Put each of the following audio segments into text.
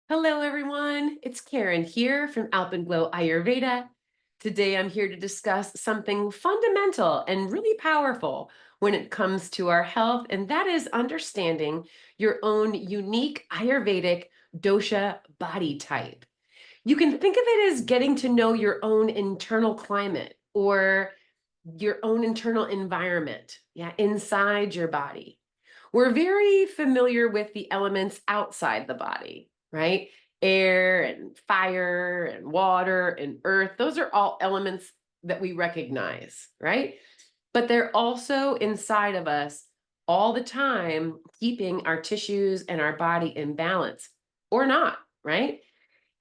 Hello, everyone. It's Karen here from Alpenglow Ayurveda. Today, I'm here to discuss something fundamental and really powerful when it comes to our health, and that is understanding your own unique Ayurvedic dosha body type. You can think of it as getting to know your own internal climate or your own internal environment, yeah, inside your body. We're very familiar with the elements outside the body, right? Air and fire and water and earth. Those are all elements that we recognize, right? But they're also inside of us all the time, keeping our tissues and our body in balance or not, right?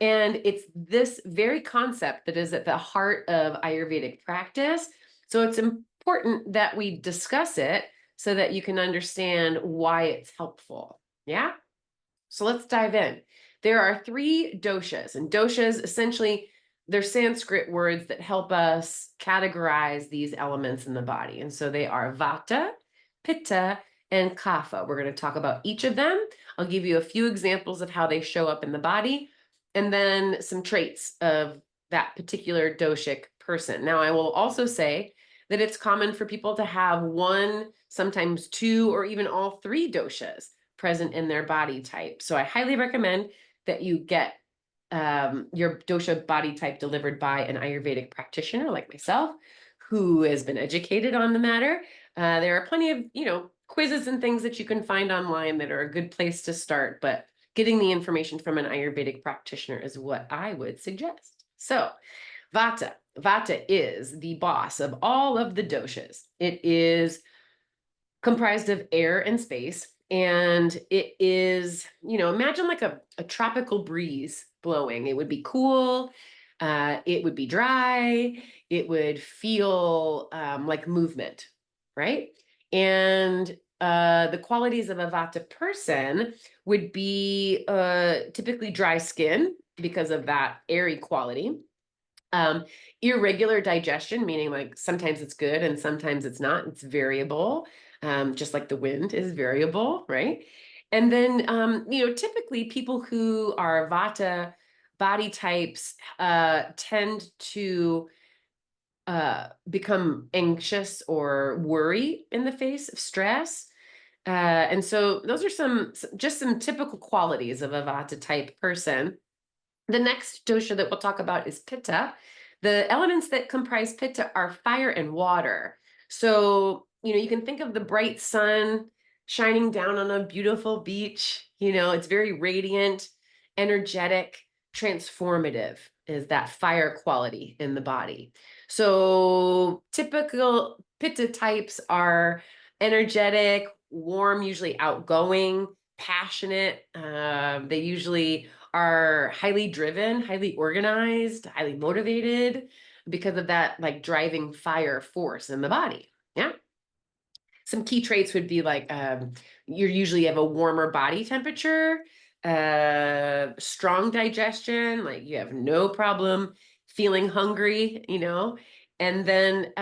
And it's this very concept that is at the heart of Ayurvedic practice. So it's important that we discuss it so that you can understand why it's helpful. Yeah. So let's dive in. There are three doshas, and doshas essentially they're Sanskrit words that help us categorize these elements in the body. And so they are vata, pitta, and kapha. We're going to talk about each of them. I'll give you a few examples of how they show up in the body, and then some traits of that particular doshic person. Now, I will also say that it's common for people to have one, sometimes two, or even all three doshas present in their body type. So I highly recommend that you get your dosha body type delivered by an Ayurvedic practitioner like myself, who has been educated on the matter. There are plenty of, quizzes and things that you can find online that are a good place to start, but getting the information from an Ayurvedic practitioner is what I would suggest. So, Vata. Vata is the boss of all of the doshas. It is comprised of air and space. And it is, imagine like a tropical breeze blowing. It would be cool. It would be dry. It would feel like movement, right? And the qualities of a Vata person would be typically dry skin because of that airy quality. Um, Irregular digestion, meaning like sometimes it's good and sometimes it's not. It's variable, just like the wind is variable, right? And then, typically people who are Vata body types tend to become anxious or worry in the face of stress. And so those are just some typical qualities of a Vata type person. The next dosha that we'll talk about is Pitta. The elements that comprise Pitta are fire and water. So, you can think of the bright sun shining down on a beautiful beach. It's very radiant, energetic, transformative is that fire quality in the body. So, typical Pitta types are energetic, warm, usually outgoing, passionate. They usually are highly driven, highly organized, highly motivated because of that like driving fire force in the body. Yeah. Some key traits would be like you usually have a warmer body temperature, strong digestion, like you have no problem feeling hungry, and then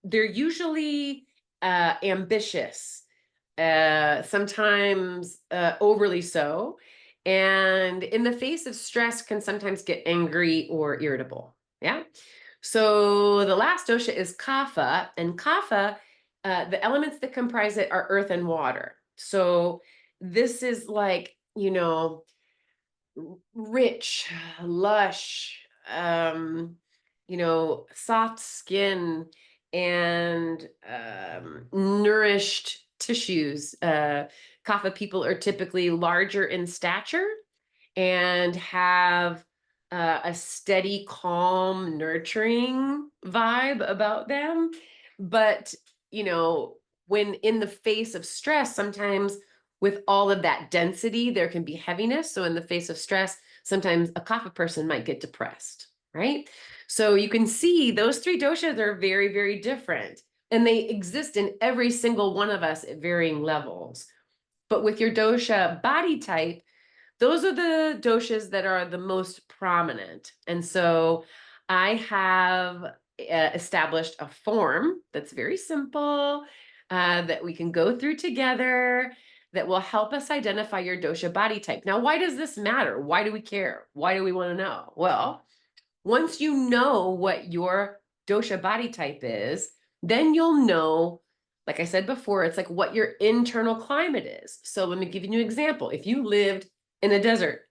they're usually ambitious, sometimes overly so, and in the face of stress can sometimes get angry or irritable. Yeah. So the last dosha is kapha, and kapha, the elements that comprise it are earth and water. So this is like, rich, lush, soft skin and nourished tissues. Kapha people are typically larger in stature and have a steady, calm, nurturing vibe about them. But, when in the face of stress, sometimes with all of that density, there can be heaviness. So, in the face of stress, sometimes a kapha person might get depressed, right? So, you can see those three doshas are very, very different. And they exist in every single one of us at varying levels. But with your dosha body type, those are the doshas that are the most prominent. And so I have established a form that's very simple that we can go through together. that will help us identify your dosha body type. Now, why does this matter? Why do we care? Why do we want to know? Well, once you know what your dosha body type is, then you'll know, like I said before, it's like what your internal climate is. So let me give you an example. If you lived in a desert,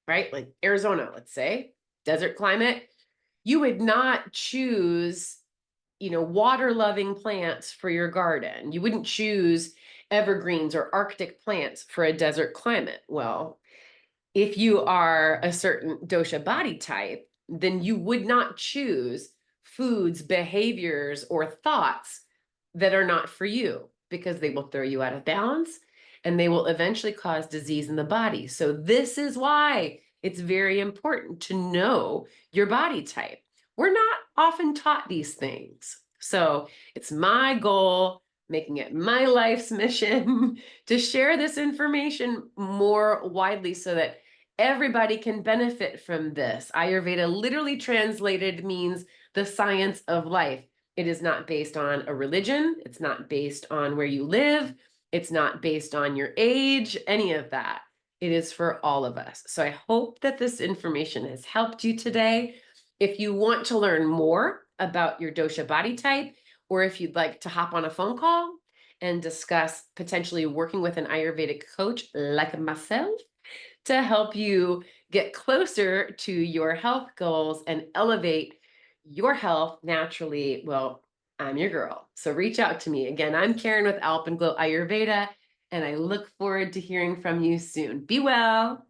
right? Like Arizona, let's say, desert climate, you would not choose, water loving plants for your garden. You wouldn't choose evergreens or Arctic plants for a desert climate. Well, if you are a certain dosha body type, then you would not choose foods, behaviors, or thoughts that are not for you because they will throw you out of balance and they will eventually cause disease in the body. So, this is why it's very important to know your body type. We're not often taught these things. So, it's my goal, making it my life's mission to share this information more widely so that everybody can benefit from this. Ayurveda, literally translated, means the science of life. It is not based on a religion. It's not based on where you live. It's not based on your age, any of that. It is for all of us. So I hope that this information has helped you today. If you want to learn more about your dosha body type, or if you'd like to hop on a phone call and discuss potentially working with an Ayurvedic coach like myself, to help you get closer to your health goals and elevate your health naturally, well, I'm your girl. So reach out to me. Again, I'm Karen with Alpenglow Ayurveda, and I look forward to hearing from you soon. Be well.